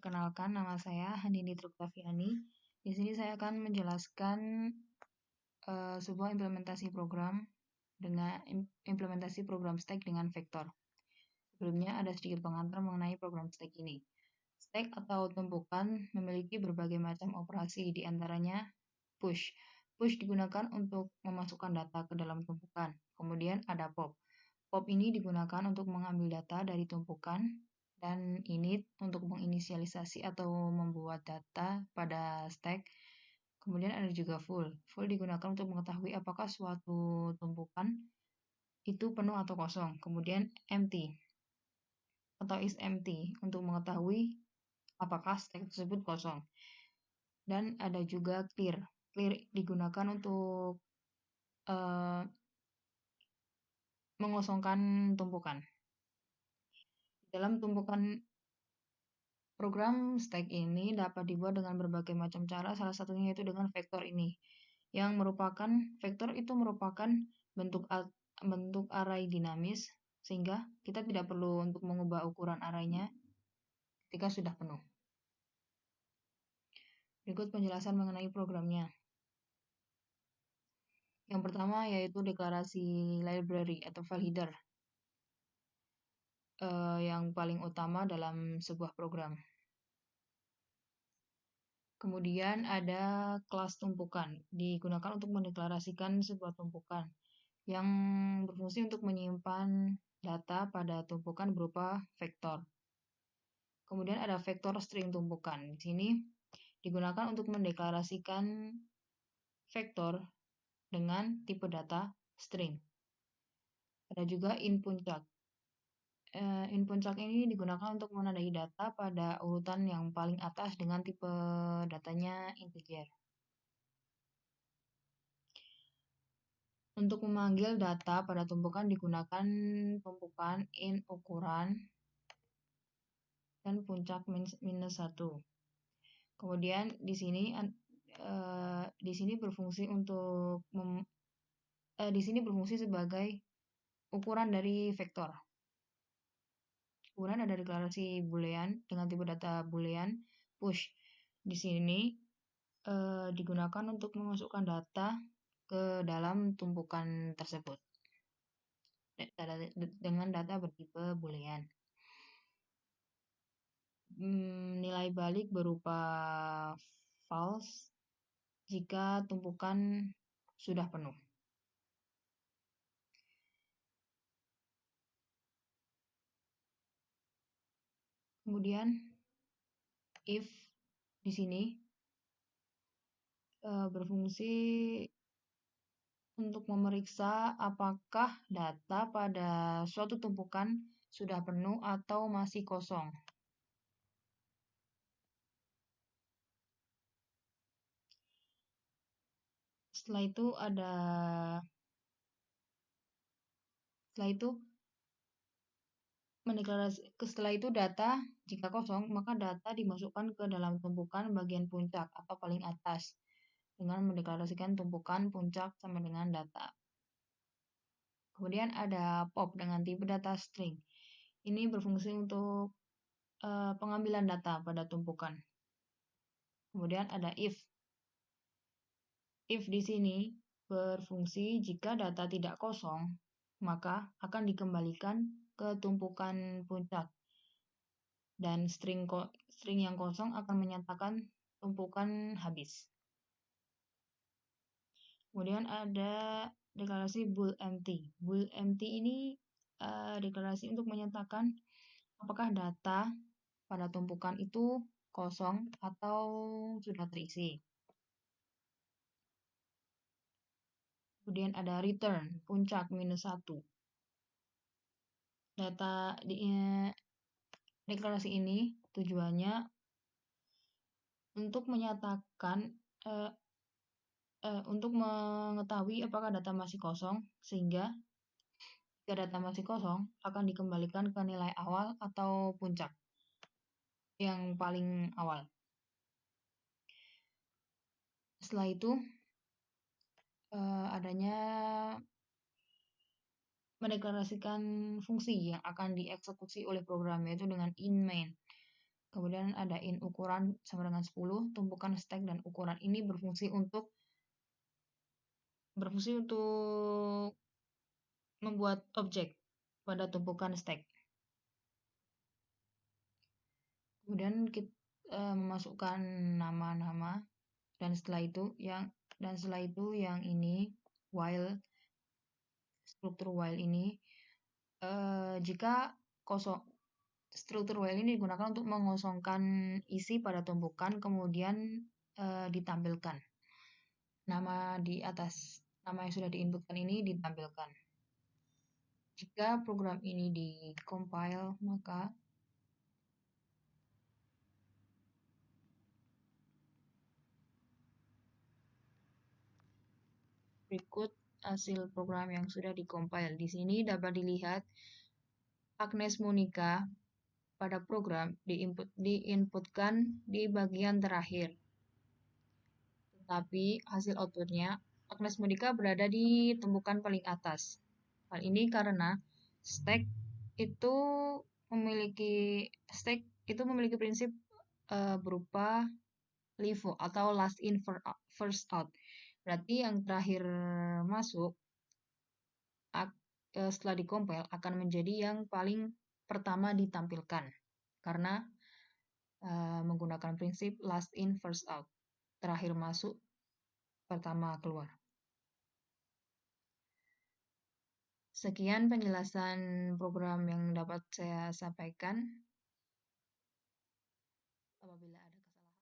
Perkenalkan, nama saya Handini Truktaviani. Di sini saya akan menjelaskan sebuah implementasi program dengan implementasi program stack dengan vektor. Sebelumnya ada sedikit pengantar mengenai program stack ini. Stack atau tumpukan memiliki berbagai macam operasi, di antaranya push. Push digunakan untuk memasukkan data ke dalam tumpukan. Kemudian ada pop. Pop ini digunakan untuk mengambil data dari tumpukan, dan init untuk menginisialisasi atau membuat data pada stack. Kemudian ada juga full. Full digunakan untuk mengetahui apakah suatu tumpukan itu penuh atau kosong. Kemudian empty atau is empty untuk mengetahui apakah stack tersebut kosong. Dan ada juga clear. Clear digunakan untuk mengosongkan tumpukan. Dalam tumpukan program stack ini dapat dibuat dengan berbagai macam cara, salah satunya yaitu dengan vektor ini. Vektor itu merupakan bentuk array dinamis, sehingga kita tidak perlu untuk mengubah ukuran arraynya ketika sudah penuh. Berikut penjelasan mengenai programnya. Yang pertama yaitu deklarasi library atau file header yang paling utama dalam sebuah program. Kemudian ada kelas tumpukan, digunakan untuk mendeklarasikan sebuah tumpukan yang berfungsi untuk menyimpan data pada tumpukan berupa vektor. Kemudian ada vektor string tumpukan. Di sini digunakan untuk mendeklarasikan vektor dengan tipe data string. Ada juga inpuncak. Inpuncak ini digunakan untuk menandai data pada urutan yang paling atas dengan tipe datanya integer. Untuk memanggil data pada tumpukan digunakan tumpukan in ukuran dan puncak minus 1. Kemudian di sini berfungsi untuk di sini berfungsi sebagai ukuran dari vektor. Kemudian ada deklarasi boolean dengan tipe data boolean push. Di sini digunakan untuk memasukkan data ke dalam tumpukan tersebut dengan data bertipe boolean. Nilai balik berupa false jika tumpukan sudah penuh. Kemudian if di sini berfungsi untuk memeriksa apakah data pada suatu tumpukan sudah penuh atau masih kosong. Setelah itu data jika kosong, maka data dimasukkan ke dalam tumpukan bagian puncak atau paling atas dengan mendeklarasikan tumpukan puncak sama dengan data. Kemudian ada pop dengan tipe data string. Ini berfungsi untuk pengambilan data pada tumpukan. Kemudian ada if. If di sini berfungsi jika data tidak kosong, maka akan dikembalikan ke tumpukan puncak. Dan string yang kosong akan menyatakan tumpukan habis. Kemudian ada deklarasi bool empty. Bool empty ini deklarasi untuk menyatakan apakah data pada tumpukan itu kosong atau sudah terisi. Kemudian ada return, puncak minus 1. Data deklarasi ini tujuannya untuk menyatakan untuk mengetahui apakah data masih kosong, sehingga jika data masih kosong akan dikembalikan ke nilai awal atau puncak yang paling awal. Setelah itu adanya mendeklarasikan fungsi yang akan dieksekusi oleh program, yaitu dengan in main. Kemudian ada in ukuran sama dengan 10, tumpukan stack dan ukuran ini berfungsi untuk membuat objek pada tumpukan stack. Kemudian kita memasukkan nama-nama dan setelah itu yang ini while, struktur while ini jika struktur while ini digunakan untuk mengosongkan isi pada tumpukan, kemudian ditampilkan nama di atas nama yang sudah diinputkan ini ditampilkan. Jika program ini di-compile, maka berikut hasil program yang sudah di-compile. Di sini dapat dilihat Agnes Monica pada program diinputkan di bagian terakhir. Tetapi hasil outputnya Agnes Monica berada di tumpukan paling atas. Hal ini karena stack itu memiliki prinsip berupa LIFO atau last in first out. Berarti yang terakhir masuk setelah dikompil akan menjadi yang paling pertama ditampilkan karena menggunakan prinsip last in first out. Terakhir masuk, pertama keluar. Sekian penjelasan program yang dapat saya sampaikan. Apabila